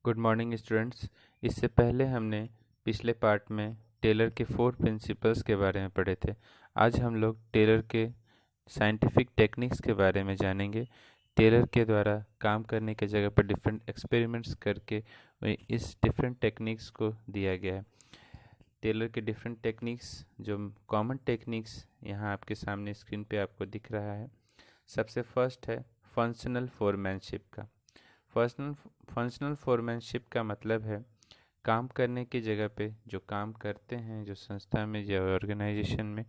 Good morning students. इससे पहले हमने पिछले पार्ट में टेलर के 4 प्रिंसिपल्स के बारे में पढ़े थे। आज हम लोग टेलर के साइंटिफिक टेक्निक्स के बारे में जानेंगे। टेलर के द्वारा काम करने के जगह पर डिफरेंट एक्सपेरिमेंट्स करके इस डिफरेंट टेक्निक्स को दिया गया है। टेलर के डिफरेंट टेक्निक्स, जो कॉमन टेक्निक्स यहाँ आपके सामने स्क्रीन पे आपको दिख रहा है। सबसे फर्स्ट है फंक्शनल फोरमैनशिप का। फंक्शनल फोरमैनशिप का मतलब है काम करने की जगह पे जो काम करते हैं, जो संस्था में या ऑर्गेनाइजेशन में,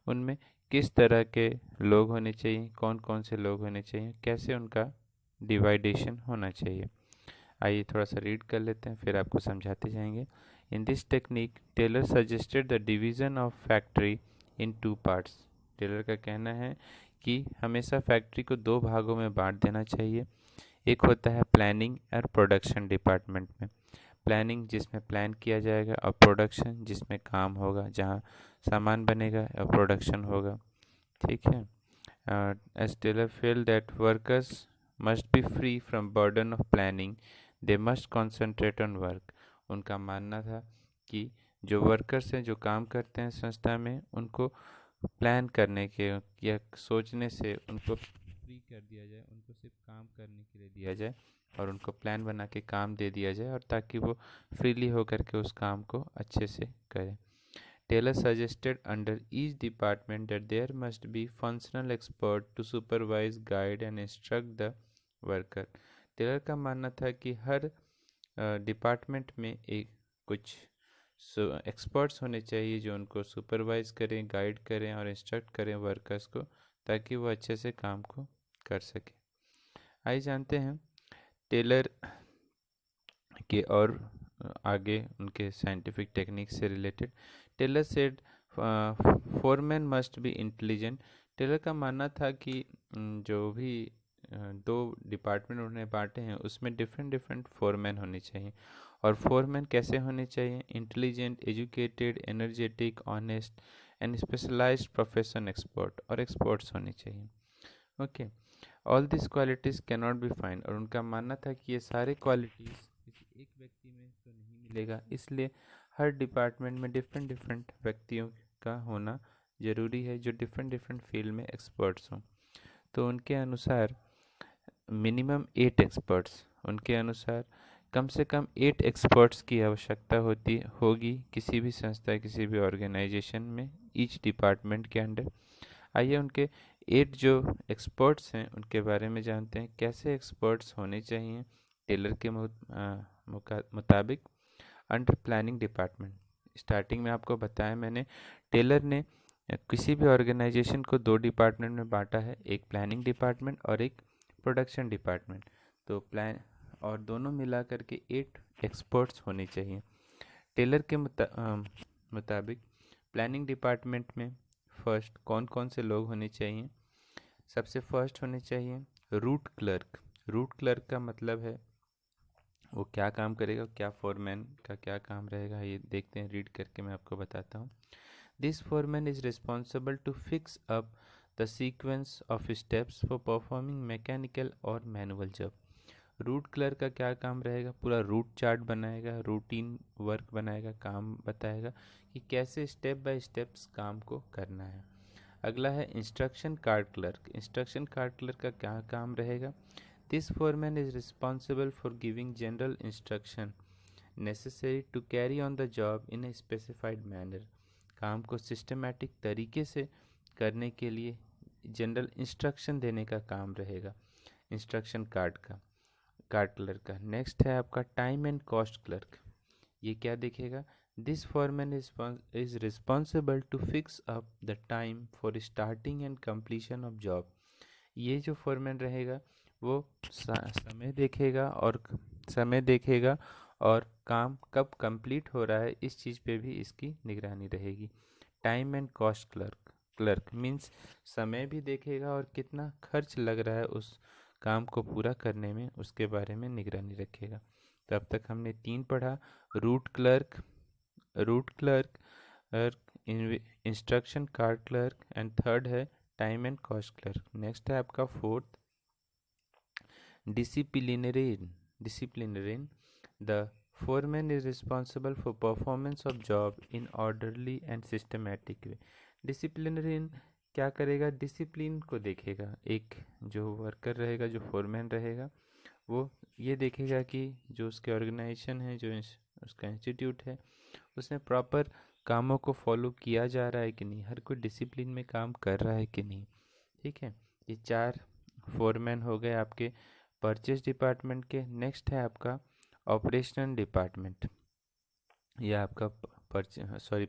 उनमें किस तरह के लोग होने चाहिए, कौन कौन से लोग होने चाहिए, कैसे उनका डिवाइडेशन होना चाहिए। आइए थोड़ा सा रीड कर लेते हैं, फिर आपको समझाते जाएंगे। In this technique Taylor suggested the division of factory in 2 parts. Taylor का कहना है कि हमेशा फैक्ट्री को 2 भागों में बांट देना चाहिए। एक होता है प्लानिंग और प्रोडक्शन डिपार्टमेंट में। प्लानिंग जिसमें प्लान किया जाएगा, और प्रोडक्शन जिसमें काम होगा, जहाँ सामान बनेगा, और प्रोडक्शन होगा। ठीक है। As Taylor feel that workers must be free from burden of planning, they must concentrate on work. उनका मानना था कि जो वर्कर्स हैं, जो काम करते हैं संस्था में, उनको प्लान करने के या सोचने से उनको फ्री कर दिया जाए, उनको सिर्फ काम करने के लिए दिया जाए और उनको प्लान बना के काम दे दिया जाए, और ताकि वो फ्रीली होकर के उस काम को अच्छे से करें। Taylor suggested under each department that there must be functional expert to supervise, guide and instruct the worker. Taylor का मानना था कि हर डिपार्टमेंट में एक कुछ एक्सपर्ट्स होने चाहिए जो उनको सुपरवाइज करें, गाइड करें और इंस्ट्रक्ट करें वर्कर्स को, ताकि वो अच्छे से काम को कर सके। आइए जानते हैं टेलर के और आगे उनके साइंटिफिक टेक्निक से related. Taylor said foreman must be intelligent. Taylor का मानना था कि जो भी 2 डिपार्टमेंट उन्होंने बांटे हैं, उसमें डिफरेंट डिफरेंट फोरमैन होने चाहिए। और फोरमैन कैसे होने चाहिए? Intelligent, educated, energetic, honest and specialized profession expert, और एक्सपर्ट्स होने चाहिए। Okay. All this qualities can not be find. और उनका मानना था कि ये सारे क्वालिटीज़ किसी एक व्यक्ति में तो नहीं मिलेगा, इसलिए हर डिपार्टमेंट में डिफरेंट डिफरेंट व्यक्तियों का होना ज़रूरी है, जो डिफरेंट डिफरेंट फील्ड में एक्सपर्ट्स हों। तो उनके अनुसार मिनिमम 8 एक्सपर्ट्स, उनके अनुसार कम से कम 8 एक्सपर्ट्स की आवश्यकता होगी किसी भी संस्था, किसी भी ऑर्गेनाइजेशन में, ईच डिपार्टमेंट के अंडर। आइए उनके 8 जो एक्सपर्ट्स हैं उनके बारे में जानते हैं। कैसे एक्सपर्ट्स होने चाहिए टेलर के मुताबिक? अंडर प्लानिंग डिपार्टमेंट, स्टार्टिंग में आपको बताया मैंने, टेलर ने किसी भी ऑर्गेनाइजेशन को 2 डिपार्टमेंट में बांटा है, एक प्लानिंग डिपार्टमेंट और एक प्रोडक्शन डिपार्टमेंट। तो प्लान और दोनों मिला करके 8 एक्सपर्ट्स होने चाहिए। टेलर के मुताबिक प्लानिंग डिपार्टमेंट में फर्स्ट कौन कौन से लोग होने चाहिए? सबसे फर्स्ट होने चाहिए रूट क्लर्क। रूट क्लर्क का मतलब है वो क्या काम करेगा, क्या फोरमैन का क्या काम रहेगा, ये देखते हैं, रीड करके मैं आपको बताता हूँ। This foreman is responsible to fix up the sequence of steps for performing mechanical और मैनुअल जॉब। रूट क्लर्क का क्या काम रहेगा? पूरा रूट चार्ट बनाएगा, रूटीन वर्क बनाएगा, काम बताएगा कि कैसे स्टेप बाय स्टेप्स काम को करना है। अगला है instruction card clerk. Instruction card clerk का क्या काम रहेगा? This foreman is responsible for giving general instruction necessary to carry on the job in a specified manner. काम को सिस्टमेटिक तरीके से करने के लिए जनरल इंस्ट्रक्शन देने का काम रहेगा इंस्ट्रक्शन कार्ड क्लर्क का। नेक्स्ट है आपका टाइम एंड कॉस्ट क्लर्क। ये क्या देखेगा? This foreman is responsible to fix up the time for starting and completion of job. ये जो फोरमैन रहेगा वो समय देखेगा और काम कब कंप्लीट हो रहा है, इस चीज़ पे भी इसकी निगरानी रहेगी। Time and cost clerk means समय भी देखेगा और कितना खर्च लग रहा है उस काम को पूरा करने में, उसके बारे में निगरानी रखेगा। तो अब तक हमने 3 पढ़ा, route clerk, instruction card clerk, and third है time and cost clerk. Next है आपका fourth disciplinarian. The foreman is responsible for performance of job in orderly and systematic way. Disciplinary क्या करेगा? डिसिप्लिन को देखेगा। एक जो वर्कर रहेगा, जो फोरमैन रहेगा, वो ये देखेगा कि जो उसके ऑर्गेनाइजेशन है, जो उसका इंस्टीट्यूट है, उसमें प्रॉपर कामों को फॉलो किया जा रहा है कि नहीं, हर कोई डिसिप्लिन में काम कर रहा है कि नहीं। ठीक है, ये 4 फोरमैन हो गए आपके परचेज डिपार्टमेंट के। नेक्स्ट है आपका ऑपरेशनल डिपार्टमेंट, या आपका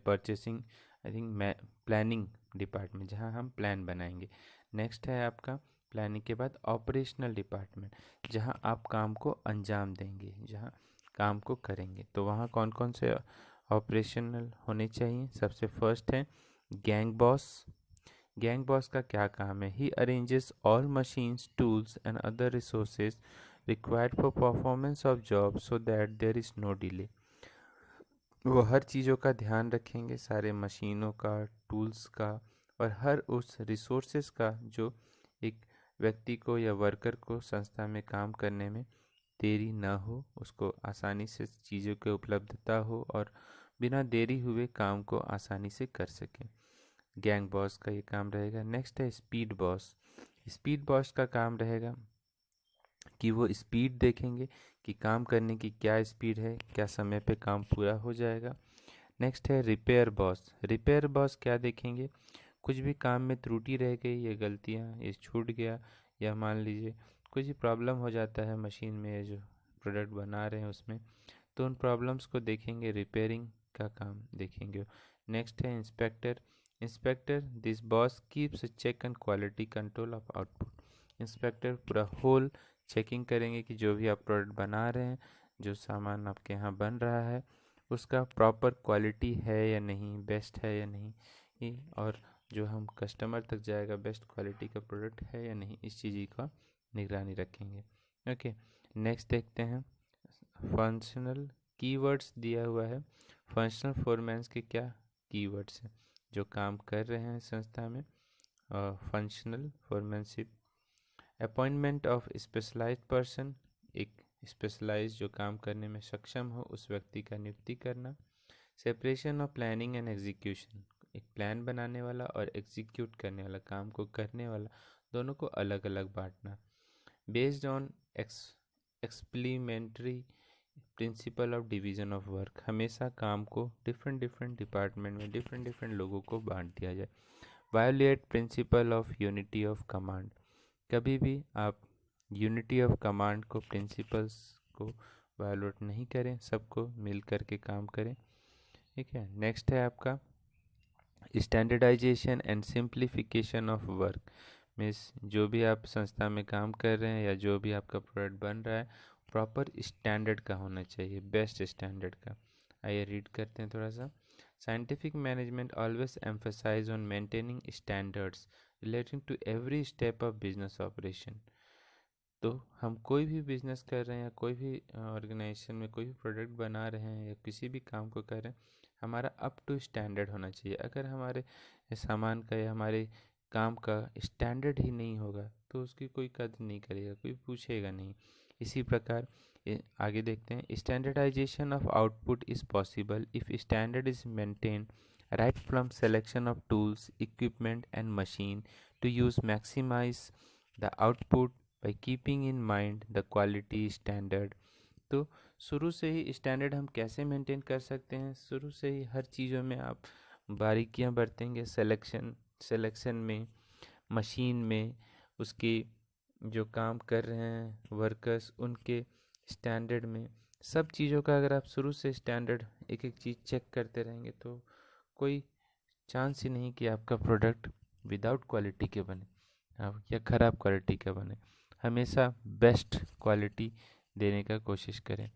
purchasing, I think planning department, जहाँ हम प्लान बनाएंगे। नेक्स्ट है आपका प्लानिंग के बाद ऑपरेशनल डिपार्टमेंट, जहाँ आप काम को अंजाम देंगे, जहाँ काम को करेंगे। तो वहाँ कौन कौन से ऑपरेशनल होने चाहिए? सबसे फर्स्ट है गैंग बॉस। गैंग बॉस का क्या काम है? He arranges all machines, tools and other resources required for performance of job so that there is no delay. वो हर चीज़ों का ध्यान रखेंगे, सारे मशीनों का, टूल्स का, और हर उस रिसोर्सेज का जो एक व्यक्ति को या वर्कर को संस्था में काम करने में देरी ना हो, उसको आसानी से चीज़ों की उपलब्धता हो और बिना देरी हुए काम को आसानी से कर सकें। गैंग बॉस का ये काम रहेगा। नेक्स्ट है स्पीड बॉस। स्पीड बॉस का काम रहेगा कि वो स्पीड देखेंगे कि काम करने की क्या स्पीड है, क्या समय पे काम पूरा हो जाएगा। नेक्स्ट है रिपेयर बॉस। रिपेयर बॉस क्या देखेंगे? कुछ भी काम में त्रुटि रह गई, ये गलतियाँ, ये छूट गया, या मान लीजिए कुछ भी प्रॉब्लम हो जाता है मशीन में, जो प्रोडक्ट बना रहे हैं उसमें, तो उन प्रॉब्लम्स को देखेंगे, रिपेयरिंग का काम देखेंगे। नेक्स्ट है inspector. Inspector, this boss keeps check and quality control of output. Inspector पूरा होल चेकिंग करेंगे कि जो भी आप प्रोडक्ट बना रहे हैं, जो सामान आपके यहाँ बन रहा है, उसका प्रॉपर क्वालिटी है या नहीं, बेस्ट है या नहीं, और जो हम कस्टमर तक जाएगा बेस्ट क्वालिटी का प्रोडक्ट है या नहीं, इस चीज़ का निगरानी रखेंगे। ओके, नेक्स्ट देखते हैं फंक्शनल कीवर्ड्स दिया हुआ है। फंक्शनल फोरमैन्स के क्या कीवर्ड्स हैं जो काम कर रहे हैं संस्था में? Functional foremanship, appointment of specialized person, एक स्पेशलाइज जो काम करने में सक्षम हो उस व्यक्ति का नियुक्ति करना। Separation of planning and execution, एक प्लान बनाने वाला और एग्जीक्यूट करने वाला, काम को करने वाला, दोनों को अलग अलग बांटना। Based on supplementary principle of division of work, हमेशा काम को डिफरेंट डिफरेंट डिपार्टमेंट में डिफरेंट डिफरेंट लोगों को बांट दिया जाए। Violate principle of unity of command, कभी भी आप यूनिटी ऑफ कमांड को, प्रिंसिपल्स को वायोलेट नहीं करें, सबको मिल करके काम करें। ठीक है, नेक्स्ट है आपका standardization and simplification of work. Means जो भी आप संस्था में काम कर रहे हैं या जो भी आपका प्रोडक्ट बन रहा है, प्रॉपर स्टैंडर्ड का होना चाहिए, बेस्ट स्टैंडर्ड का। आइए रीड करते हैं थोड़ा सा। Scientific management always emphasize on maintaining standards relating to every step of business operation. तो हम कोई भी बिजनेस कर रहे हैं या कोई भी ऑर्गेनाइजेशन में कोई भी प्रोडक्ट बना रहे हैं या किसी भी काम को कर रहे हैं, हमारा अप टू स्टैंडर्ड होना चाहिए। अगर हमारे सामान का या हमारे काम का स्टैंडर्ड ही नहीं होगा तो उसकी कोई कदर नहीं करेगा, कोई पूछेगा नहीं। इसी प्रकार आगे देखते हैं। Standardization of output is possible if standard is maintain right from selection of tools, equipment and machine to use maximize the output by keeping in mind the quality standard. तो शुरू से ही स्टैंडर्ड हम कैसे मेंटेन कर सकते हैं? शुरू से ही हर चीज़ों में आप बारीकियां बरतेंगे, सिलेक्शन में, मशीन में, उसके जो काम कर रहे हैं वर्कर्स, उनके स्टैंडर्ड में, सब चीज़ों का अगर आप शुरू से स्टैंडर्ड एक एक चीज़ चेक करते रहेंगे तो कोई चांस ही नहीं कि आपका प्रोडक्ट विदाउट क्वालिटी के बने या ख़राब क्वालिटी का बने। हमेशा बेस्ट क्वालिटी देने का कोशिश करें।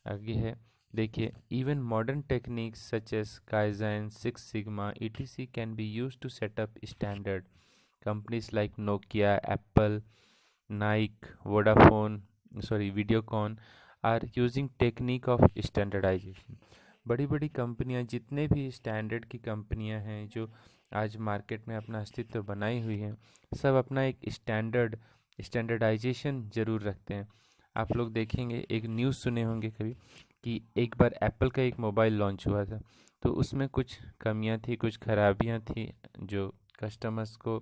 आगे है, देखिए, even modern techniques such as kaizen, six sigma, etc can be use to set up standard. Companies like Nokia, Apple, Nike, Vodafone, Videocon are using technique of standardization. बड़ी बड़ी कंपनियां, जितने भी स्टैंडर्ड की कंपनियां हैं जो आज मार्केट में अपना अस्तित्व बनाई हुई हैं, सब अपना एक स्टैंडर्डाइजेशन ज़रूर रखते हैं। आप लोग देखेंगे, एक न्यूज़ सुने होंगे कभी कि एक बार एप्पल का एक मोबाइल लॉन्च हुआ था, तो उसमें कुछ कमियां थी, कुछ खराबियां थी जो कस्टमर्स को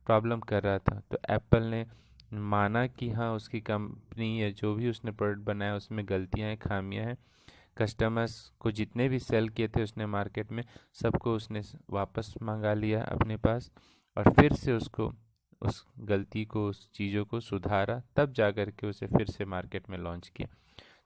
प्रॉब्लम कर रहा था। तो एप्पल ने माना कि हाँ, उसकी कंपनी या जो भी उसने प्रोडक्ट बनाया उसमें गलतियां हैं, खामियां हैं। कस्टमर्स को जितने भी सेल किए थे उसने मार्केट में, सबको उसने वापस मंगा लिया अपने पास, और फिर से उसको उस गलती को, उस चीज़ों को सुधारा, तब जा कर के उसे फिर से मार्केट में लॉन्च किया।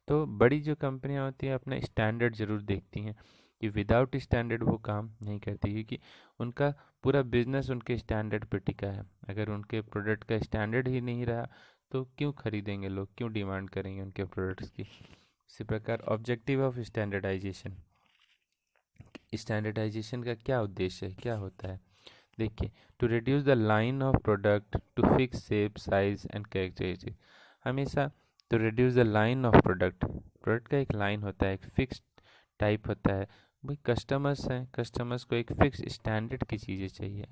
तो बड़ी जो कंपनियां होती हैं अपना स्टैंडर्ड ज़रूर देखती हैं, कि विदाउट स्टैंडर्ड वो काम नहीं करती, क्योंकि उनका पूरा बिजनेस उनके स्टैंडर्ड पे टिका है। अगर उनके प्रोडक्ट का स्टैंडर्ड ही नहीं रहा तो क्यों खरीदेंगे लोग, क्यों डिमांड करेंगे उनके प्रोडक्ट्स की। इसी प्रकार ऑब्जेक्टिव ऑफ स्टैंडर्डाइजेशन, स्टैंडर्डाइजेशन का क्या उद्देश्य है, क्या होता है? देखिए, to reduce the line of product to fix shape, size and characteristic. हमेशा to reduce the line of product, product का एक लाइन होता है, एक फिक्स टाइप होता है। भाई कस्टमर्स हैं, कस्टमर्स को एक फिक्स स्टैंडर्ड की चीज़ें चाहिए।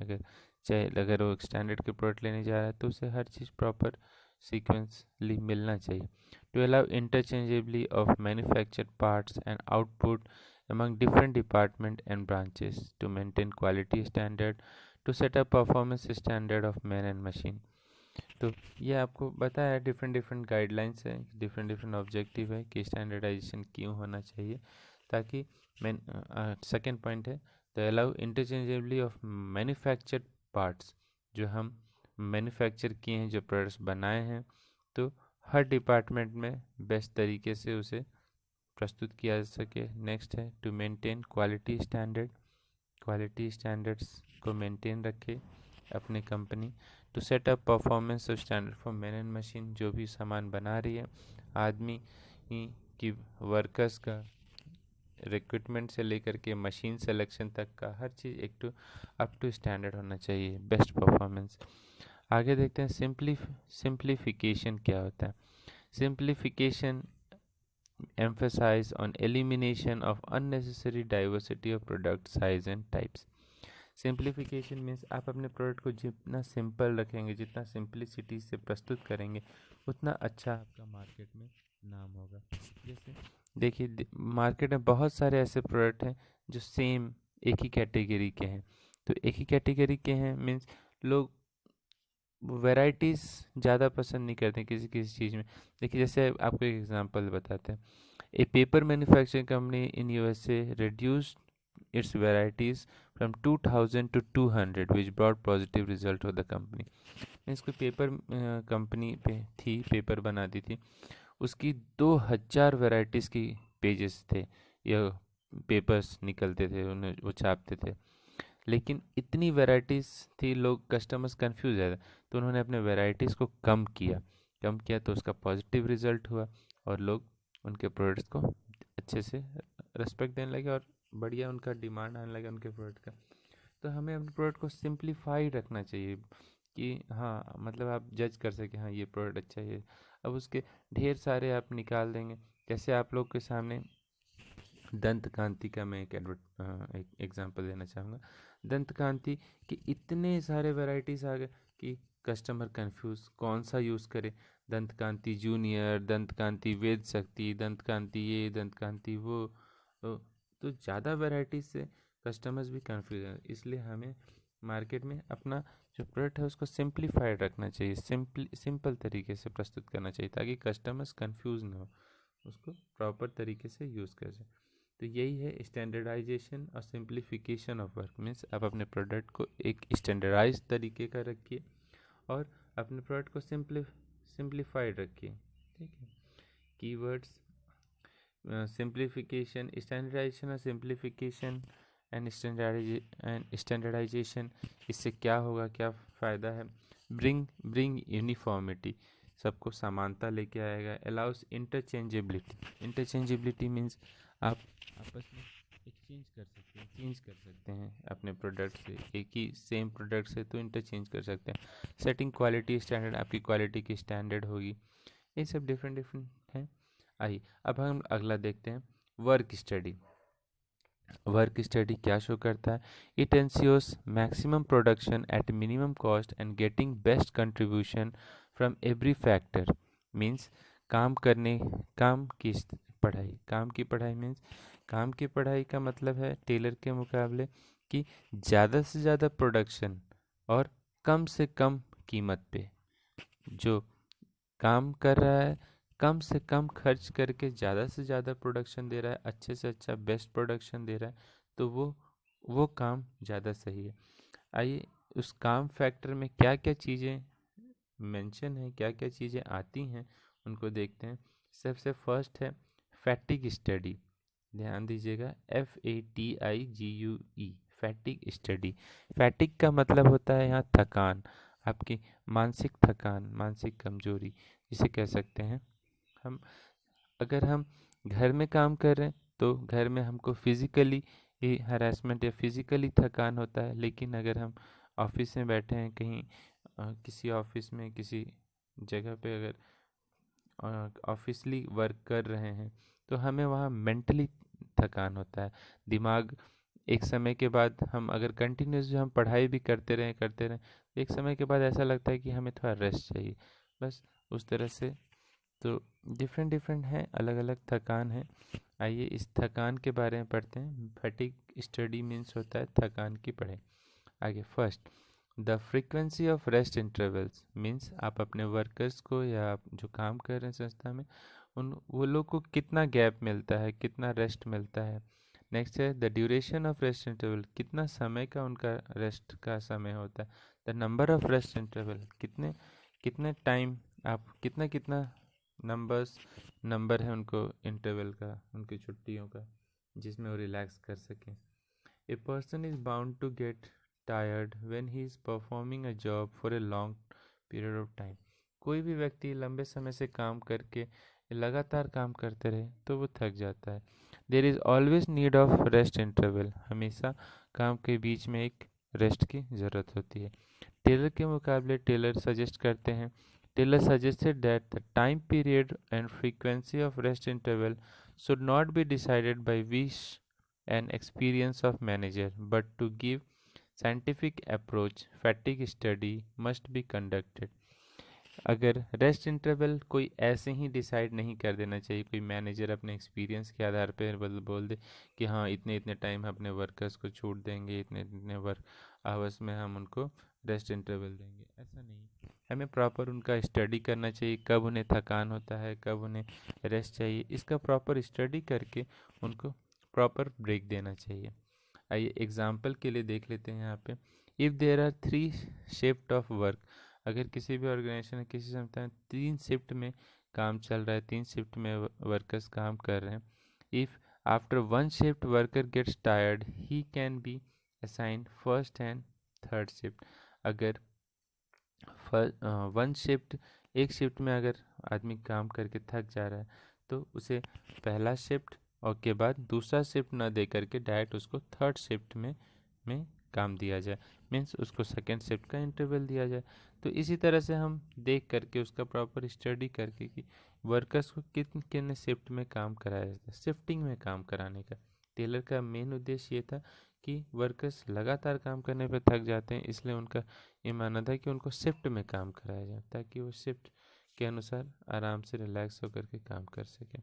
अगर वो स्टैंडर्ड के प्रोडक्ट लेने जा रहा है तो उसे हर चीज़ प्रॉपर सीक्वेंसली मिलना चाहिए। To allow interchangeably of manufactured parts and output among different department and branches to maintain quality standard, to set up performance standard of man and machine। तो ये आपको बताया, डिफरेंट डिफरेंट गाइडलाइंस है, different different objective है कि standardisation क्यों होना चाहिए, ताकि मैन सेकेंड पॉइंट है the allow interchangeably of manufactured parts. जो हम मैन्युफैक्चर किए हैं, जो प्रोडक्ट्स बनाए हैं, तो हर डिपार्टमेंट में बेस्ट तरीके से उसे प्रस्तुत किया जा सके। नेक्स्ट है to maintain quality standard, quality standards को मेंटेन रखे अपनी कंपनी। To set up performance standard for man and machine, जो भी सामान बना रही है, आदमी की, वर्कर्स का, रिक्रूटमेंट से लेकर के मशीन सिलेक्शन तक का हर चीज़ एक टू अप टू स्टैंडर्ड होना चाहिए, बेस्ट परफॉर्मेंस। आगे देखते हैं सिंप्लीफिकेशन क्या होता है। Simplification emphasize on elimination of unnecessary diversity of product size and types। Simplification means आप अपने प्रोडक्ट को जितना सिंपल रखेंगे, जितना सिंप्लिसिटी से प्रस्तुत करेंगे, उतना अच्छा आपका मार्केट में नाम होगा। जैसे देखिए, मार्केट में बहुत सारे ऐसे प्रोडक्ट हैं जो सेम एक ही कैटेगरी के हैं। तो एक ही कैटेगरी के हैं मीन्स लोग वैराइटीज़ ज़्यादा पसंद नहीं करते किसी किसी चीज़ में। देखिए, जैसे आपको एक एग्जांपल बताते हैं। A paper manufacturing company in USA reduced its varieties from 2000 to 200 which brought positive result for the company। इसको पेपर कंपनी पे थी, पेपर बनाती थी, उसकी 2000 वैरायटीज़ की पेजेस थे या पेपर्स निकलते थे, उन्हें वो छापते थे। लेकिन इतनी वैराइटीज़ थी, लोग कस्टमर्स कंफ्यूज ज़्यादा, तो उन्होंने अपने वैराइटीज़ को कम किया तो उसका पॉजिटिव रिजल्ट हुआ, और लोग उनके प्रोडक्ट्स को अच्छे से रेस्पेक्ट देने लगे, और बढ़िया उनका डिमांड आने लगा उनके प्रोडक्ट का। तो हमें अपने प्रोडक्ट को सिंप्लीफाइड रखना चाहिए, कि हाँ, मतलब आप जज कर सकें हाँ ये प्रोडक्ट अच्छा है। अब उसके ढेर सारे आप निकाल देंगे। जैसे आप लोग के सामने दंत कांति का मैं एक एग्जांपल देना चाहूँगा। दंत कांति के इतने सारे वैरायटीज़ आ गए कि कस्टमर कंफ्यूज कौन सा यूज़ करे। दंत कांति जूनियर, दंत कांति वेद शक्ति, दंत कांति ये, दंत कांति वो। तो ज़्यादा वैरायटीज से कस्टमर्स भी कंफ्यूज हैं। इसलिए हमें मार्केट में अपना जो प्रोडक्ट है उसको सिंप्लीफाइड रखना चाहिए, सिंपल तरीके से प्रस्तुत करना चाहिए, ताकि कस्टमर्स कंफ्यूज ना हो, उसको प्रॉपर तरीके से यूज़ कर सकें। तो यही है स्टैंडर्डाइजेशन और सिंप्लीफिकेशन ऑफ वर्क। मीन्स आप अपने प्रोडक्ट को एक स्टैंडर्डाइज तरीके का रखिए और अपने प्रोडक्ट को सिंप्लीफाइड रखिए। ठीक है। कीवर्ड्स, सिंप्लीफिकेशन, स्टैंडर्डाइजेशन और सिंप्लीफिकेशन एंड स्टैंडर्डाइजेशन, इससे क्या होगा, क्या फ़ायदा है? ब्रिंग यूनिफॉर्मिटी, सबको समानता लेके आएगा। अलाउस इंटरचेंजेबिलिटी मीन्स आप आपस में चेंज कर सकते हैं अपने प्रोडक्ट से, एक ही सेम प्रोडक्ट से तो इंटरचेंज कर सकते हैं। सेटिंग क्वालिटी स्टैंडर्ड, आपकी क्वालिटी की स्टैंडर्ड होगी। ये सब डिफरेंट हैं। आइए अब हम अगला देखते हैं, वर्क स्टडी। वर्क स्टडी क्या शो करता है? It ensures maximum production at minimum cost and getting best contribution from every factor. Means काम की पढ़ाई मीन्स काम की पढ़ाई का मतलब है टेलर के मुकाबले कि ज़्यादा से ज़्यादा प्रोडक्शन और कम से कम कीमत पे जो काम कर रहा है, कम से कम खर्च करके ज़्यादा से ज़्यादा प्रोडक्शन दे रहा है, अच्छे से अच्छा बेस्ट प्रोडक्शन दे रहा है, तो वो काम ज़्यादा सही है। आइए उस काम फैक्टर में क्या क्या चीज़ें मेंशन है, क्या क्या चीज़ें आती हैं, उनको देखते हैं। सबसे फर्स्ट है फैटिग स्टडी। ध्यान दीजिएगा, FATIGUE, फैटिग स्टडी। फैटिग का मतलब होता है यहाँ थकान, आपकी मानसिक थकान, मानसिक कमजोरी जिसे कह सकते हैं। हम अगर हम घर में काम कर रहे हैं तो घर में हमको फिजिकली हरासमेंट या फिजिकली थकान होता है, लेकिन अगर हम ऑफिस में बैठे हैं कहीं किसी ऑफिस में किसी जगह पे अगर ऑफिसली वर्क कर रहे हैं तो हमें वहाँ मेंटली थकान होता है। दिमाग एक समय के बाद, हम अगर कंटिन्यूस हम पढ़ाई भी करते रहें एक समय के बाद ऐसा लगता है कि हमें थोड़ा रेस्ट चाहिए, बस उस तरह से। तो डिफरेंट डिफरेंट हैं, अलग अलग थकान है। आइए इस थकान के बारे में पढ़ते हैं। फैटिग स्टडी मीन्स होता है थकान की पढ़ाई। आगे first, the frequency of rest intervals means आप अपने वर्कर्स को या आप जो काम कर रहे हैं संस्था में वो लोग को कितना गैप मिलता है, कितना रेस्ट मिलता है। नेक्स्ट है the duration of rest interval, कितना समय का उनका रेस्ट का समय होता है। The number of rest interval, कितने कितने टाइम आप कितना कितना नंबर है उनको इंटरवल का, उनकी छुट्टियों का, जिसमें वो रिलैक्स कर सकें। A person is bound to get tired when he is performing a job for a long period of time। कोई भी व्यक्ति लंबे समय से काम करके लगातार काम करते रहे तो वो थक जाता है। There is always need of rest interval, हमेशा काम के बीच में एक रेस्ट की ज़रूरत होती है। टेलर के मुकाबले Taylor suggested that the time period and frequency of rest interval should not be decided by wish and experience of manager, but to give scientific approach fatigue study must be conducted। अगर rest interval कोई ऐसे ही decide नहीं कर देना चाहिए, कोई manager अपने experience के आधार पर बोल दे कि हाँ इतने इतने टाइम अपने वर्कर्स को छूट देंगे, इतने इतने वर्क आवर्स में हम उनको रेस्ट इंटरवल देंगे, ऐसा नहीं। हमें प्रॉपर उनका स्टडी करना चाहिए, कब उन्हें थकान होता है, कब उन्हें रेस्ट चाहिए, इसका प्रॉपर स्टडी करके उनको प्रॉपर ब्रेक देना चाहिए। आइए एग्जाम्पल के लिए देख लेते हैं यहाँ पे। If there are 3 shift of work, अगर किसी भी ऑर्गेनाइजेशन किसी संस्था में 3 शिफ्ट में काम चल रहा है, 3 शिफ्ट में वर्कर्स काम कर रहे हैं। If after 1 shift worker gets tired he can be assign first and third shift. अगर एक शिफ्ट में अगर आदमी काम करके थक जा रहा है तो उसे पहला शिफ्ट और के बाद दूसरा शिफ्ट ना दे करके डायरेक्ट उसको थर्ड शिफ्ट में काम दिया जाए, मीन्स उसको सेकेंड शिफ्ट का इंटरवल दिया जाए। तो इसी तरह से हम देख करके उसका प्रॉपर स्टडी करके कि वर्कर्स को किन किन शिफ्ट में काम कराया जाता है, शिफ्टिंग में काम कराने का टेलर का मेन उद्देश्य ये था कि वर्कर्स लगातार काम करने पर थक जाते हैं, इसलिए उनका ये मानना था कि उनको शिफ्ट में काम कराया जाए ताकि वो शिफ्ट के अनुसार आराम से रिलैक्स होकर के काम कर सकें।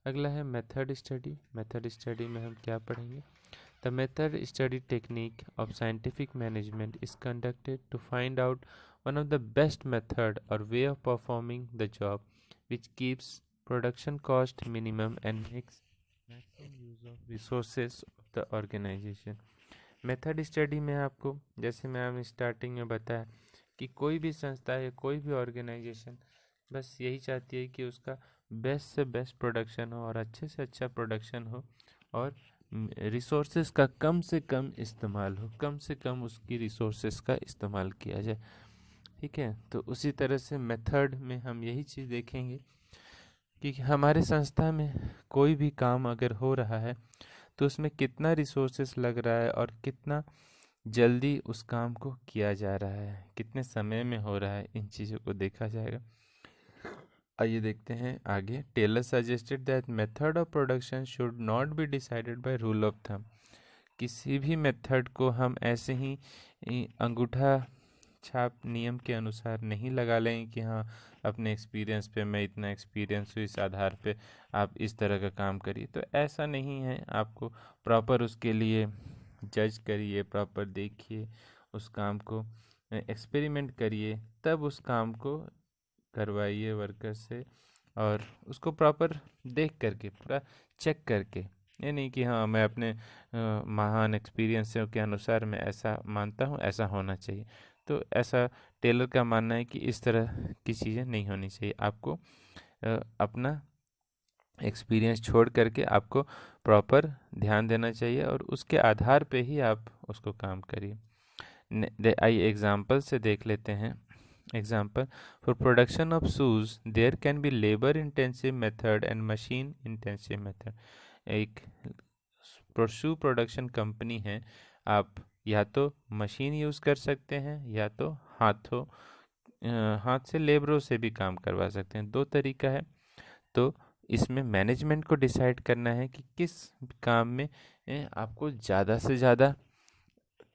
अगला है मेथड स्टडी। मेथड स्टडी में हम क्या पढ़ेंगे? The method study technique of scientific management is conducted to find out one of the best method or way of performing the job which keeps production cost minimum and makes maximum use of resources of the organization। Method study में आपको, जैसे मैं starting में बताया कि कोई भी संस्था या कोई भी ऑर्गेनाइजेशन बस यही चाहती है कि उसका बेस्ट से बेस्ट प्रोडक्शन हो और अच्छे से अच्छा प्रोडक्शन हो और रिसोर्सेज का कम से कम इस्तेमाल हो, कम से कम उसकी रिसोर्सेज का इस्तेमाल किया जाए। ठीक है, तो उसी तरह से मेथड में हम यही चीज़ देखेंगे कि हमारे संस्था में कोई भी काम अगर हो रहा है तो उसमें कितना रिसोर्सेस लग रहा है और कितना जल्दी उस काम को किया जा रहा है, कितने समय में हो रहा है, इन चीज़ों को देखा जाएगा। आइए देखते हैं आगे। Taylor suggested that method of production should not be decided by rule of thumb. किसी भी मेथड को हम ऐसे ही अंगूठा छाप नियम के अनुसार नहीं लगा लें कि हाँ अपने एक्सपीरियंस पे मैं इतना एक्सपीरियंस हूँ, इस आधार पे आप इस तरह का काम करिए। तो ऐसा नहीं है, आपको प्रॉपर उसके लिए जज करिए, प्रॉपर देखिए उस काम को, एक्सपेरिमेंट करिए, तब उस काम को करवाइए वर्कर से, और उसको प्रॉपर देख करके, पूरा चेक करके। ये नहीं कि हाँ मैं अपने महान एक्सपीरियंसों के अनुसार मैं ऐसा मानता हूँ, ऐसा होना चाहिए। तो ऐसा टेलर का मानना है कि इस तरह की चीज़ें नहीं होनी चाहिए। आपको अपना एक्सपीरियंस छोड़ करके आपको प्रॉपर ध्यान देना चाहिए, और उसके आधार पे ही आप उसको काम करिए। आइए एग्जाम्पल से देख लेते हैं। Example, for production of shoes, there can be labor intensive method and machine intensive method. एक शू प्रोडक्शन कंपनी है, आप या तो मशीन यूज़ कर सकते हैं या तो हाथ से लेबरों से भी काम करवा सकते हैं। दो तरीका है। तो इसमें मैनेजमेंट को डिसाइड करना है कि किस काम में आपको ज़्यादा से ज़्यादा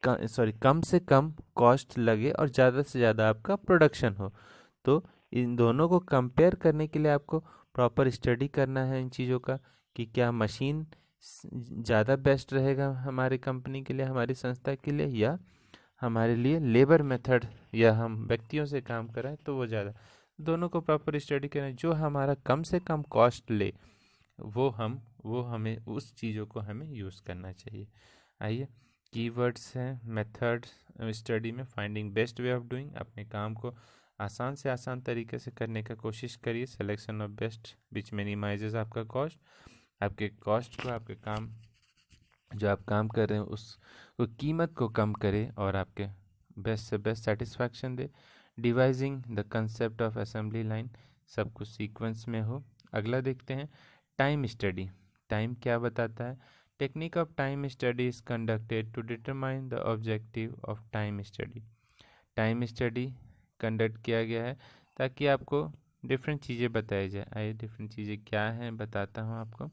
कम से कम कॉस्ट लगे और ज़्यादा से ज़्यादा आपका प्रोडक्शन हो। तो इन दोनों को कंपेयर करने के लिए आपको प्रॉपर स्टडी करना है इन चीज़ों का, कि क्या मशीन ज़्यादा बेस्ट रहेगा हमारी कंपनी के लिए, हमारी संस्था के लिए, या हमारे लिए लेबर मेथड या हम व्यक्तियों से काम कराएं तो वो ज़्यादा। दोनों को प्रॉपर स्टडी करें, जो हमारा कम से कम कॉस्ट ले वो हमें उस चीज़ों को हमें यूज़ करना चाहिए। आइए कीवर्ड्स हैं मेथड स्टडी में, finding best way of doing, अपने काम को आसान से आसान तरीके से करने का कोशिश करिए। Selection of best which minimises आपका कॉस्ट, आपके कॉस्ट को, आपके काम जो आप काम कर रहे हैं उस कीमत को कम करे और आपके बेस्ट से best satisfaction they. Devising the concept of assembly line, सब कुछ सीक्वेंस में हो। अगला देखते हैं टाइम स्टडी। टाइम क्या बताता है? Technique of time study is conducted to determine the objective of time study. Time study conduct किया गया है ताकि आपको डिफरेंट चीज़ें बताई जाए। आइए डिफरेंट चीज़ें क्या हैं बताता हूँ आपको।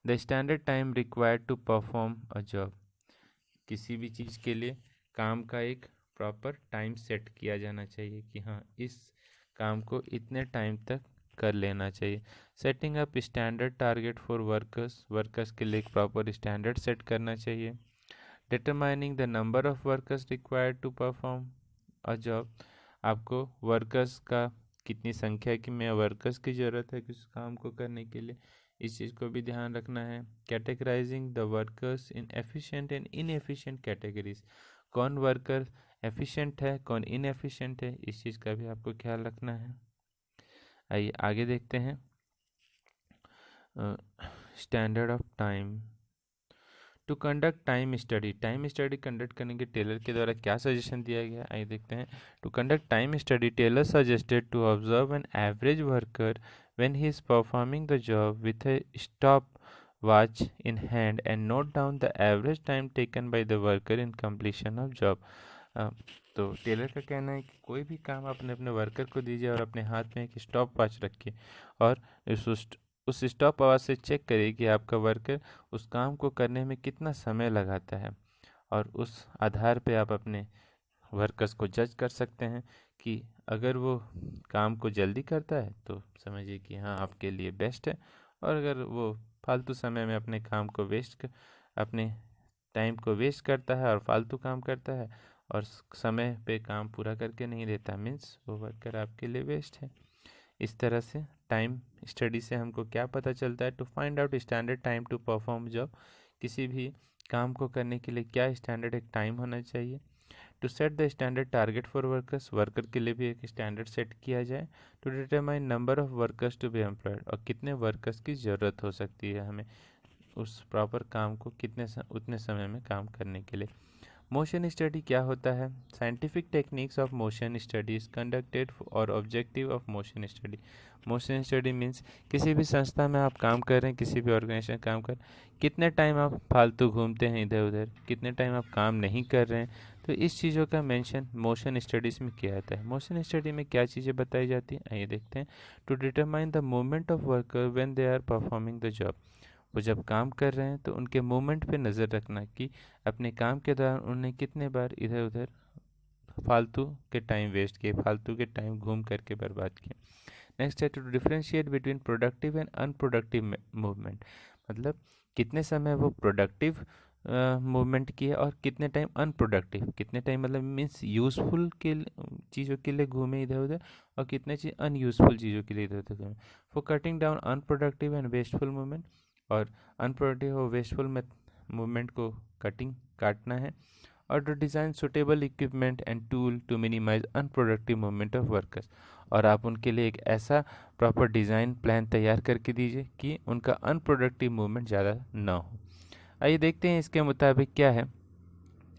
The standard time required to perform a job, किसी भी चीज़ के लिए काम का एक प्रॉपर टाइम सेट किया जाना चाहिए कि हाँ इस काम को इतने टाइम तक कर लेना चाहिए। Setting up standard target for workers के लिए एक प्रॉपर स्टैंडर्ड सेट करना चाहिए। Determining the number of workers required to perform a job, आपको वर्कर्स का कितनी संख्या की में वर्कर्स की ज़रूरत है किस काम को करने के लिए, इस चीज़ को भी ध्यान रखना है। Categorising the workers in efficient and inefficient categories, कौन वर्कर एफिशिएंट है कौन इनएफिशिएंट है, इस चीज़ का भी आपको ख्याल रखना है। आइए आगे देखते हैं standard of time. To conduct time study conduct करने के टेलर के द्वारा क्या सजेशन दिया गया, आइए देखते हैं। To conduct time study, Taylor suggested to observe an average worker when he is performing the job with a stopwatch in hand and note down the average time taken by the worker in completion of job। तो Taylor का कहना है कि कोई भी काम अपने अपने वर्कर को दीजिए और अपने हाथ में एक स्टॉप वॉच रखिए, और उस स्टॉप वॉच से चेक करिए कि आपका वर्कर उस काम को करने में कितना समय लगाता है, और उस आधार पे आप अपने वर्कर्स को जज कर सकते हैं कि अगर वो काम को जल्दी करता है तो समझिए कि हाँ आपके लिए बेस्ट है, और अगर वो फालतू समय में अपने टाइम को वेस्ट करता है और फालतू काम करता है और समय पे काम पूरा करके नहीं देता, मीन्स वो वर्कर आपके लिए वेस्ट है। इस तरह से टाइम स्टडी से हमको क्या पता चलता है? To find out standard time to perform job, किसी भी काम को करने के लिए क्या स्टैंडर्ड एक टाइम होना चाहिए। To set the standard target for workers, worker के लिए भी एक स्टैंडर्ड सेट किया जाए। To determine number of workers to be employed, और कितने वर्कर्स की ज़रूरत हो सकती है हमें उस प्रॉपर काम को उतने समय में काम करने के लिए। मोशन स्टडी क्या होता है? Scientific techniques of motion study is conducted और objective of motion study. Motion study means किसी भी संस्था में आप काम कर रहे हैं, किसी भी ऑर्गेनाइजेशन काम कर, कितने टाइम आप फालतू घूमते हैं इधर उधर, कितने टाइम आप काम नहीं कर रहे हैं, तो इस चीज़ों का मेंशन मोशन स्टडीज़ में किया जाता है। मोशन स्टडी में क्या चीज़ें बताई जाती हैं, आइए देखते हैं। To determine the movement of worker when they are performing the job, वो जब काम कर रहे हैं तो उनके मूवमेंट पे नज़र रखना कि अपने काम के दौरान उन्हें कितने बार इधर उधर फालतू के टाइम वेस्ट किए, फालतू के टाइम घूम करके बर्बाद किए। नेक्स्ट है to differentiate between productive and unproductive movement, मतलब कितने समय वो प्रोडक्टिव मूवमेंट किए और कितने टाइम अनप्रोडक्टिव, कितने टाइम मतलब मीन्स यूज़फुल के चीज़ों के लिए घूमे इधर उधर और कितने चीज़ अनयूज़फुल चीज़ों के लिए इधर उधर घूमे। For cutting down unproductive and wasteful movement, और अनप्रोडक्टिव और वेस्टफुल मूवमेंट को काटना है। और to design suitable equipment and tool to minimize unproductive movement of workers, और आप उनके लिए एक ऐसा प्रॉपर डिज़ाइन प्लान तैयार करके दीजिए कि उनका अनप्रोडक्टिव मूवमेंट ज़्यादा ना हो। आइए देखते हैं इसके मुताबिक क्या है।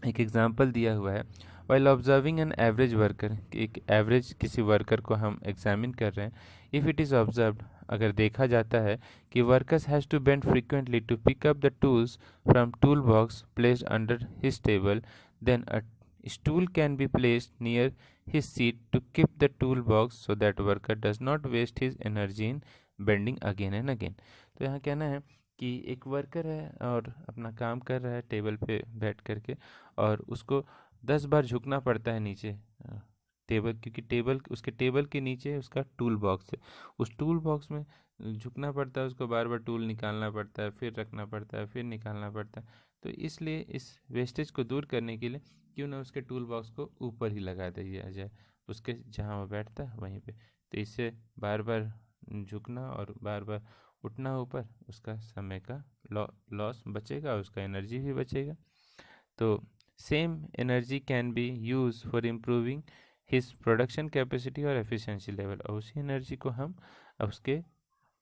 एक एग्जांपल दिया हुआ है, while observing N average worker, एक एवरेज किसी वर्कर को हम एग्जामिन कर रहे हैं। इफ़ इट इज़ ऑब्जर्व्ड, अगर देखा जाता है कि workers has to bend frequently to pick up the tools from tool box placed under his table, then a stool can be placed near his seat to keep the toolbox so that worker does not waste his energy in bending again and again। तो यहाँ कहना है कि एक worker है और अपना काम कर रहा है टेबल पे बैठ करके, और उसको 10 बार झुकना पड़ता है नीचे टेबल, क्योंकि उसके टेबल के नीचे उसका टूल बॉक्स है। उस टूल बॉक्स में झुकना पड़ता है, उसको बार बार टूल निकालना पड़ता है, फिर रखना पड़ता है, फिर निकालना पड़ता है। तो इसलिए इस वेस्टेज को दूर करने के लिए क्यों ना उसके टूल बॉक्स को ऊपर ही लगा दिया जाए, उसके जहाँ वो बैठता है वहीं पे। तो इससे बार बार झुकना और बार बार उठना ऊपर, उसका समय का लॉस बचेगा, उसका एनर्जी भी बचेगा। तो same energy can be use for improving his production capacity और एफिशिएंसी लेवल, और उसी एनर्जी को हम उसके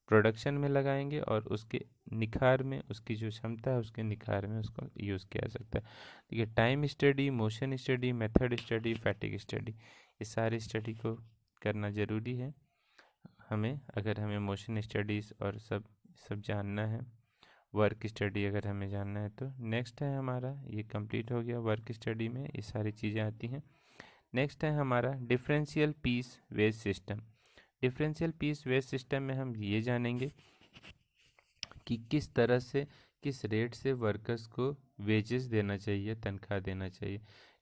प्रोडक्शन में लगाएंगे और उसके निखार में, उसकी जो क्षमता है उसके निखार में उसको यूज़ किया जा सकता है। देखिए, time study, motion study, method study, fatigue study, ये सारी स्टडी को करना ज़रूरी है हमें, अगर हमें मोशन स्टडीज़ और सब जानना है, वर्क स्टडी अगर हमें जानना है। तो नेक्स्ट है हमारा, ये कंप्लीट हो गया, वर्क स्टडी में ये सारी चीज़ें आती हैं। नेक्स्ट है हमारा differential piece wage system. Differential piece wage system में हम ये जानेंगे कि किस तरह से, किस रेट से वर्कर्स को वेजेस देना चाहिए, तनख्वाह देना चाहिए।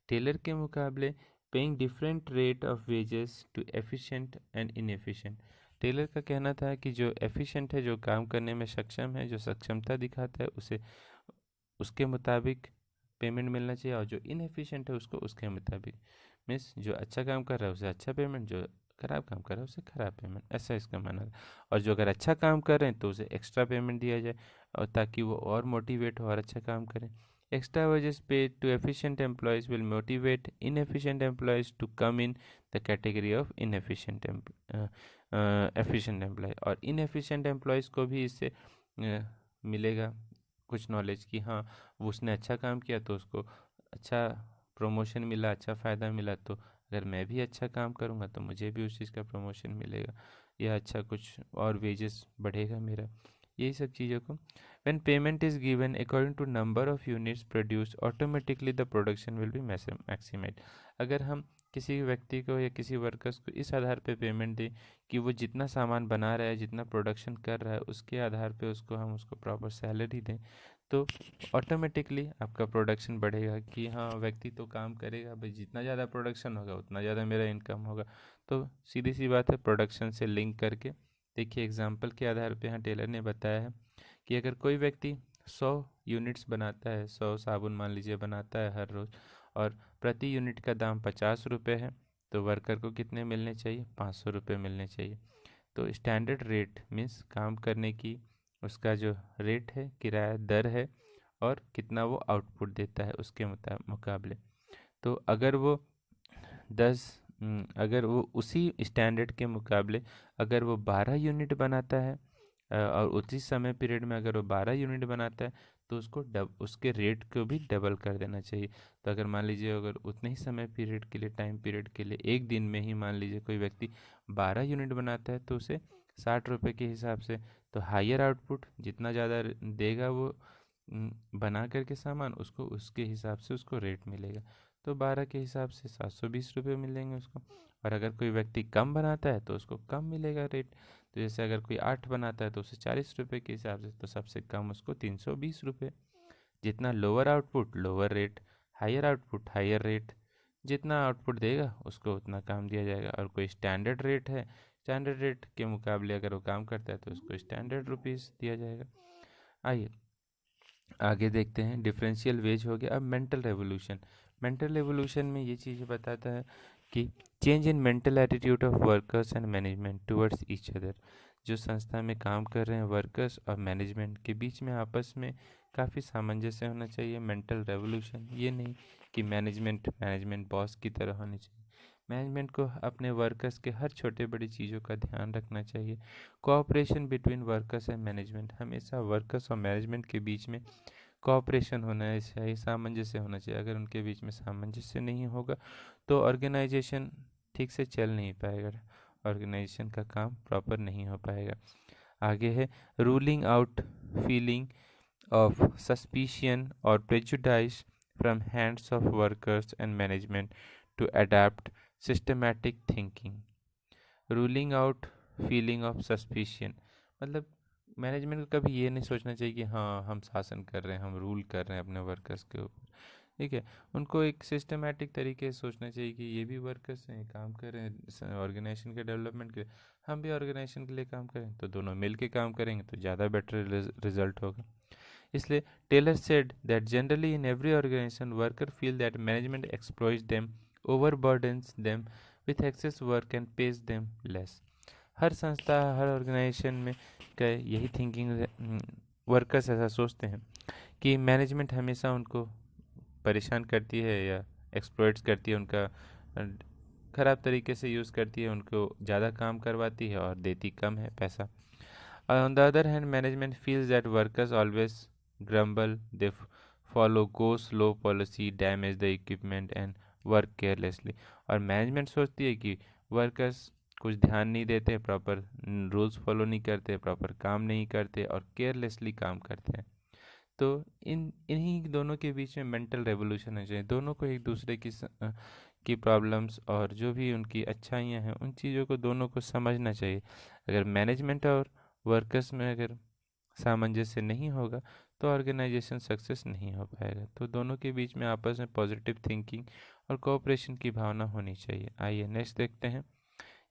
टेलर के मुकाबले paying different rate of wages to efficient and inefficient. Taylor का कहना था कि जो एफिशिएंट है, जो काम करने में सक्षम है, जो सक्षमता दिखाता है, उसे उसके मुताबिक पेमेंट मिलना चाहिए, और जो इनएफिशिएंट है उसको उसके मुताबिक, मीन्स जो अच्छा काम कर रहा है उसे अच्छा पेमेंट, जो खराब काम कर रहा है उसे खराब पेमेंट, ऐसा इसका मानना है। और जो अगर अच्छा काम कर रहे हैं तो उसे एक्स्ट्रा पेमेंट दिया जाए, और ताकि वो और मोटिवेट हो और अच्छा काम करें। Extra wages paid to efficient employees will motivate inefficient employees to come in the category of inefficient efficient employee, और इनएफिशिएंट एम्प्लॉयज़ को भी इससे मिलेगा कुछ नॉलेज कि हाँ, वो उसने अच्छा काम किया तो उसको अच्छा प्रमोशन मिला, अच्छा फ़ायदा मिला, तो अगर मैं भी अच्छा काम करूँगा तो मुझे भी उस चीज़ का प्रमोशन मिलेगा, या अच्छा कुछ और वेजेस बढ़ेगा मेरा। यही सब चीज़ों को, when payment is given according to number of units produce automatically the production will be maximize. अगर हम किसी व्यक्ति को या किसी वर्कर्स को इस आधार पे पेमेंट दें कि वो जितना सामान बना रहा है, जितना प्रोडक्शन कर रहा है, उसके आधार पे उसको प्रॉपर सैलरी दें, तो ऑटोमेटिकली आपका प्रोडक्शन बढ़ेगा। कि हाँ, व्यक्ति तो काम करेगा भाई, जितना ज़्यादा प्रोडक्शन होगा उतना ज़्यादा मेरा इनकम होगा। तो सीधी सी बात है, प्रोडक्शन से लिंक करके देखिए, एग्जांपल के आधार पे यहाँ टेलर ने बताया है कि अगर कोई व्यक्ति 100 यूनिट्स बनाता है, 100 साबुन मान लीजिए बनाता है हर रोज़, और प्रति यूनिट का दाम 50 रुपये है, तो वर्कर को कितने मिलने चाहिए? 500 रुपये मिलने चाहिए। तो स्टैंडर्ड रेट मीन्स काम करने की उसका जो रेट है, किराया दर है, और कितना वो आउटपुट देता है उसके मुकाबले। तो अगर वो उसी स्टैंडर्ड के मुकाबले अगर वो 12 यूनिट बनाता है, और उसी समय पीरियड में अगर वो 12 यूनिट बनाता है, तो उसको उसके रेट को भी डबल कर देना चाहिए। तो अगर मान लीजिए, अगर उतने ही समय पीरियड के लिए, टाइम पीरियड के लिए, एक दिन में ही मान लीजिए कोई व्यक्ति 12 यूनिट बनाता है, तो उसे 60 रुपये के हिसाब से, तो हायर आउटपुट जितना ज़्यादा देगा वो बना करके सामान, उसको उसके हिसाब से उसको रेट मिलेगा। तो 12 के हिसाब से 720 रुपये मिलेंगे उसको। और अगर कोई व्यक्ति कम बनाता है तो उसको कम मिलेगा रेट। तो जैसे अगर कोई 8 बनाता है तो उसे 40 रुपये के हिसाब से, तो सबसे कम उसको 320 रुपये। जितना lower output lower rate, higher output higher rate, जितना आउटपुट देगा उसको उतना काम दिया जाएगा। और कोई स्टैंडर्ड रेट है, स्टैंडर्ड रेट के मुकाबले अगर वो काम करता है तो उसको स्टैंडर्ड रुपीज़ दिया जाएगा। आइए आगे देखते हैं। डिफरेंशियल वेज हो गया। अब मेंटल रेवोल्यूशन। मेंटल रेवोल्यूशन में ये चीज़ बताता है कि change in mental attitude of workers and management towards each other. जो संस्था में काम कर रहे हैं वर्कर्स और मैनेजमेंट के बीच में आपस में काफ़ी सामंजस्य होना चाहिए। मेंटल रेवोल्यूशन ये नहीं कि मैनेजमेंट बॉस की तरह होनी चाहिए। मैनेजमेंट को अपने वर्कर्स के हर छोटे बड़ी चीज़ों का ध्यान रखना चाहिए। Cooperation between workers and management, हमेशा वर्कर्स और मैनेजमेंट के बीच में कोऑपरेशन होना चाहिए, सामंजस्य होना चाहिए। अगर उनके बीच में सामंजस्य नहीं होगा तो ऑर्गेनाइजेशन ठीक से चल नहीं पाएगा, ऑर्गेनाइजेशन का काम प्रॉपर नहीं हो पाएगा। आगे है ruling out feeling of suspicion or prejudice from hands of workers and management to adapt systematic thinking. Ruling out feeling of suspicion, मतलब मैनेजमेंट को कभी ये नहीं सोचना चाहिए कि हाँ हम शासन कर रहे हैं, हम रूल कर रहे हैं अपने वर्कर्स के ऊपर। ठीक है, उनको एक सिस्टमेटिक तरीके से सोचना चाहिए कि ये भी वर्कर्स हैं, काम कर रहे हैं ऑर्गेनाइजेशन के डेवलपमेंट के लिए, हम भी ऑर्गेनाइजेशन के लिए काम करें, तो दोनों मिल के काम करेंगे तो ज़्यादा बेटर रिजल्ट होगा। इसलिए Taylor said that generally in every organization worker feel that management exploits them, overburdens them with excess work and pays them less. हर संस्था, हर ऑर्गेनाइजेशन में का यही थिंकिंग, वर्कर्स ऐसा सोचते हैं कि मैनेजमेंट हमेशा उनको परेशान करती है या एक्सप्लॉइट्स करती है, उनका ख़राब तरीके से यूज़ करती है, उनको ज़्यादा काम करवाती है और देती कम है पैसा। On the other hand, management feels that workers always grumble, they follow go slow policy, damage the equipment and work carelessly. और मैनेजमेंट सोचती है कि वर्कर्स कुछ ध्यान नहीं देते, प्रॉपर रूल्स फॉलो नहीं करते, प्रॉपर काम नहीं करते और केयरलेसली काम करते हैं। तो इन्हीं दोनों के बीच में मेंटल रेवोल्यूशन है चाहिए। दोनों को एक दूसरे की प्रॉब्लम्स और जो भी उनकी अच्छाइयाँ हैं उन चीज़ों को दोनों को समझना चाहिए। अगर मैनेजमेंट और वर्कर्स में अगर सामंजस्य नहीं होगा तो ऑर्गेनाइजेशन सक्सेस नहीं हो पाएगा। तो दोनों के बीच में आपस में पॉजिटिव थिंकिंग और कोऑपरेशन की भावना होनी चाहिए। आइए नेक्स्ट देखते हैं।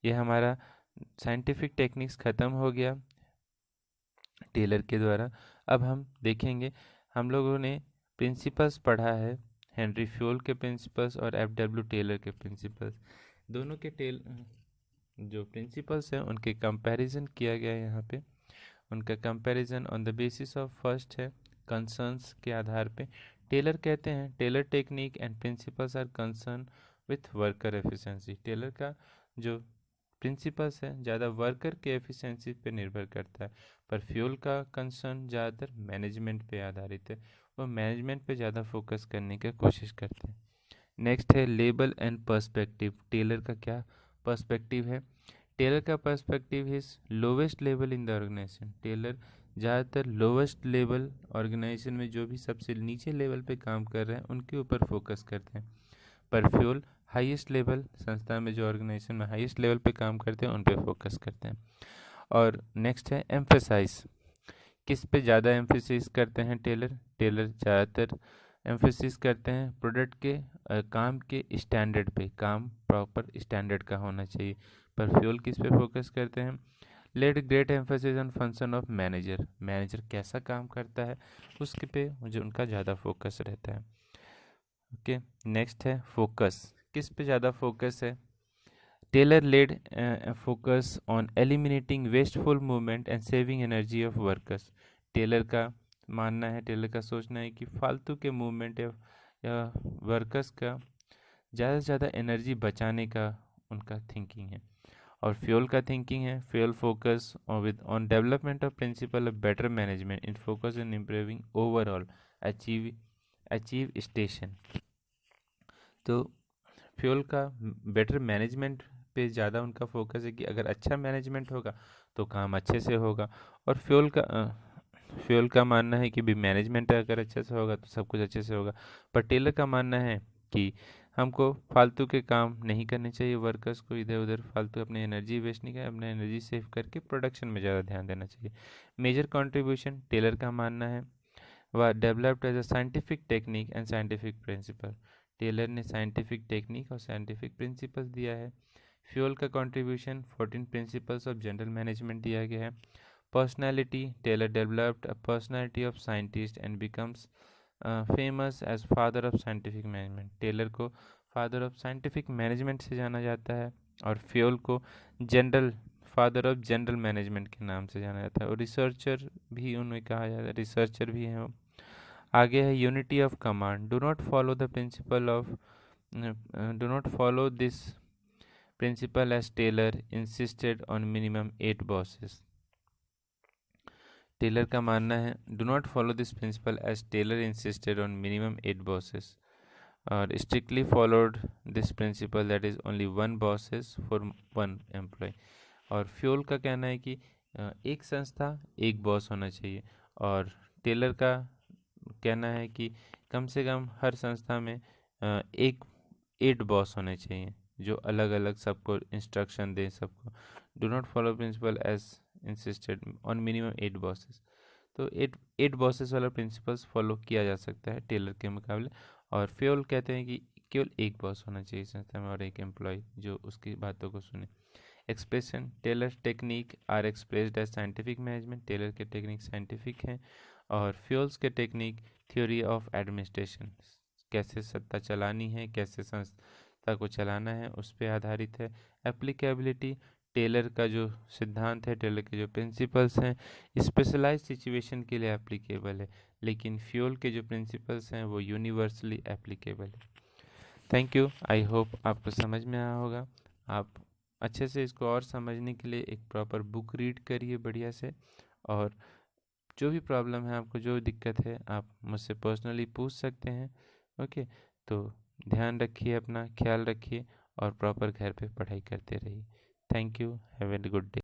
ये हमारा साइंटिफिक टेक्निक्स ख़त्म हो गया टेलर के द्वारा। अब हम देखेंगे, हम लोगों ने प्रिंसिपल्स पढ़ा है, हेनरी फ्योल के प्रिंसिपल्स और एफ.डब्ल्यू. टेलर के प्रिंसिपल्स। दोनों के जो प्रिंसिपल्स हैं उनके कंपैरिजन किया गया है यहाँ पे। उनका comparison on the basis of first है कंसर्न्स के आधार पे। टेलर कहते हैं Taylor technique and principles are concern with worker efficiency. Taylor का जो प्रिंसिपल्स है ज़्यादा वर्कर के एफिशिएंसी पे निर्भर करता है, पर फ्यूल का कंसर्न ज़्यादातर मैनेजमेंट पे आधारित है, वो मैनेजमेंट पे ज़्यादा फोकस करने की कोशिश करते हैं। नेक्स्ट है लेबल एंड पर्सपेक्टिव। टेलर का क्या पर्सपेक्टिव है? टेलर का perspective is lowest level in the organization. Taylor ज़्यादातर लोवेस्ट लेवल ऑर्गेनाइजेशन में जो भी सबसे नीचे लेवल पे काम कर रहे हैं उनके ऊपर फोकस करते हैं, पर फ्यूल हाईएस्ट लेवल, संस्था में जो ऑर्गेनाइजेशन में हाईएस्ट लेवल पे काम करते हैं उन पे फोकस करते हैं। और नेक्स्ट है एम्फेसाइज। किस पे ज़्यादा एम्फेसिस करते हैं टेलर? टेलर ज़्यादातर एम्फेसिस करते हैं प्रोडक्ट के काम के स्टैंडर्ड पे, काम प्रॉपर स्टैंडर्ड का होना चाहिए। पर फ्यूल किस पे फोकस करते हैं? Let great emphasis on function of manager. Manager कैसा काम करता है उसके पे मुझे उनका ज़्यादा फोकस रहता है। ओके, नेक्स्ट है फोकस। किस पे ज़्यादा फोकस है? Taylor led focus on eliminating wasteful movement and saving energy of workers. Taylor का मानना है, टेलर का सोचना है कि फालतू के मूवमेंट या वर्कर्स का ज़्यादा से ज़्यादा एनर्जी बचाने का उनका थिंकिंग है। और फ्यूल का थिंकिंग है, fuel focus on development of principle of better management in focus in improving overall achieve station. तो फ्यूल का बेटर मैनेजमेंट पे ज़्यादा उनका फोकस है कि अगर अच्छा मैनेजमेंट होगा तो काम अच्छे से होगा। और फ्यूल का मानना है कि भी मैनेजमेंट अगर अच्छे से होगा तो सब कुछ अच्छे से होगा। पर टेलर का मानना है कि हमको फालतू के काम नहीं करने चाहिए, वर्कर्स को इधर उधर फालतू अपनी एनर्जी वेस्ट नहीं करना, अपना एनर्जी सेव करके प्रोडक्शन में ज़्यादा ध्यान देना चाहिए। मेजर कंट्रीब्यूशन टेलर का मानना है वह developed as a scientific technique and scientific principle. Taylor ने साइंटिफिक टेक्निक और साइंटिफिक प्रिंसिपल्स दिया है। फ्यूल का contribution 14 principles of general management दिया गया है। Personality, Taylor developed a personality of scientist and becomes famous as father of scientific management. Taylor को father of scientific management से जाना जाता है और फ्यूल को general father of general management के नाम से जाना जाता है। और रिसर्चर भी उन्हें कहा जाता है, रिसर्चर भी हैं वो। आगे है unity of command. Do not follow the principle of do not follow this principle as Taylor insisted on minimum 8 bosses. Taylor का मानना है do not follow this principle as Taylor insisted on minimum 8 bosses और strictly followed this principle that is only 1 bosses for 1 employ. और Fayol का कहना है कि एक संस्था एक बॉस होना चाहिए और टेलर का कहना है कि कम से कम हर संस्था में एक 8 बॉस होने चाहिए जो अलग अलग सबको इंस्ट्रक्शन दें सबको। Do not follow principle as insisted on minimum 8 bosses. तो 8 बॉसेस वाला प्रिंसिपल्स फॉलो किया जा सकता है टेलर के मुकाबले। और फ्यूल कहते हैं कि केवल एक बॉस होना चाहिए संस्था में और एक एम्प्लॉय जो उसकी बातों को सुने। Expression, Taylor technique are expressed as scientific management. Taylor के टेक्निक साइंटिफिक हैं और फ्यूल्स के टेक्निक थ्योरी ऑफ एडमिनिस्ट्रेशन, कैसे सत्ता चलानी है, कैसे संस्था को चलाना है, उस पर आधारित है। एप्लीकेबिलिटी, टेलर का जो सिद्धांत है, टेलर के जो प्रिंसिपल्स हैं स्पेशलाइज सिचुएशन के लिए एप्लीकेबल है, लेकिन फ्यूल के जो प्रिंसिपल्स हैं वो यूनिवर्सली एप्लीकेबल है। Thank you. आई होप आपको समझ में आया होगा। आप अच्छे से इसको और समझने के लिए एक प्रॉपर बुक रीड करिए बढ़िया से, और जो भी प्रॉब्लम है आपको, जो दिक्कत है, आप मुझसे पर्सनली पूछ सकते हैं। ओके, तो ध्यान रखिए, अपना ख्याल रखिए और प्रॉपर घर पे पढ़ाई करते रहिए। Thank you. Have a good day.